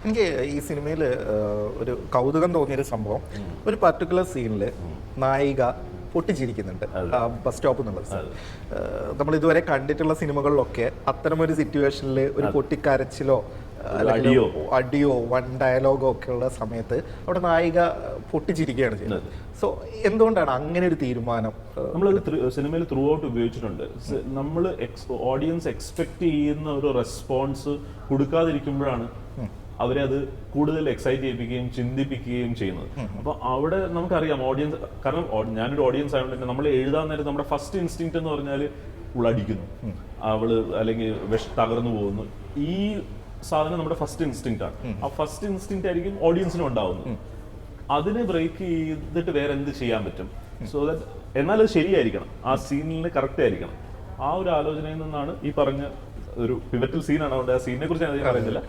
എനിക്ക് ഈ സിനിമയിൽ ഒരു കൗതുകം തോന്നിയൊരു സംഭവം, ഒരു പർട്ടിക്കുലർ സീനിൽ നായിക പൊട്ടിച്ചിരിക്കുന്നുണ്ട് ബസ് സ്റ്റോപ്പ് എന്നുള്ള സ്ഥലം. നമ്മൾ ഇതുവരെ കണ്ടിട്ടുള്ള സിനിമകളിലൊക്കെ അത്തരമൊരു സിറ്റുവേഷനിൽ ഒരു പൊട്ടിക്കരച്ചിലോ അടിയോ വൺ ഡയലോഗോ ഒക്കെ ഉള്ള സമയത്ത് അവിടെ നായിക പൊട്ടിച്ചിരിക്കുകയാണ് ചെയ്യുന്നത്. സോ എന്തുകൊണ്ടാണ് അങ്ങനെ ഒരു തീരുമാനം നമ്മളത് സിനിമയിൽ ത്രൂ ഔട്ട് ഉപയോഗിച്ചിട്ടുണ്ട്. നമ്മൾ ഓഡിയൻസ് എക്സ്പെക്ട് ചെയ്യുന്ന ഒരു റെസ്പോൺസ് കൊടുക്കാതിരിക്കുമ്പോഴാണ് അവരെ അത് കൂടുതൽ എക്സൈറ്റ് ചെയ്യിപ്പിക്കുകയും ചിന്തിപ്പിക്കുകയും ചെയ്യുന്നത്. അപ്പൊ അവിടെ നമുക്കറിയാം ഓഡിയൻസ്, കാരണം ഞാനൊരു ഓഡിയൻസ് ആയതുകൊണ്ട് തന്നെ നമ്മൾ എഴുതാൻ നേരത്ത് നമ്മുടെ ഫസ്റ്റ് ഇൻസ്റ്റിങ്ക്റ്റ് എന്ന് പറഞ്ഞാൽ ഉളടിക്കുന്നു, അവള് അല്ലെങ്കിൽ തകർന്നു പോകുന്നു, ഈ സാധനം നമ്മുടെ ഫസ്റ്റ് ഇൻസ്റ്റിങ്ക്റ്റ് ആണ്. ആ ഫസ്റ്റ് ഇൻസ്റ്റിങ്ക്റ്റ് ആയിരിക്കും ഓഡിയൻസിനും ഉണ്ടാവുന്നത്. അതിനെ ബ്രേക്ക് ചെയ്തിട്ട് വേറെ എന്ത് ചെയ്യാൻ പറ്റും, സോ ദാറ്റ് എന്നാൽ അത് ശരിയായിരിക്കണം, ആ സീനിൽ കറക്റ്റ് ആയിരിക്കണം. ആ ഒരു ആലോചനയിൽ നിന്നാണ് ഈ പറഞ്ഞ ഒരു പിവറ്റൽ സീനാണ്. അതുകൊണ്ട് ആ സീനിനെ കുറിച്ച് ഞാൻ പറയുന്നില്ല.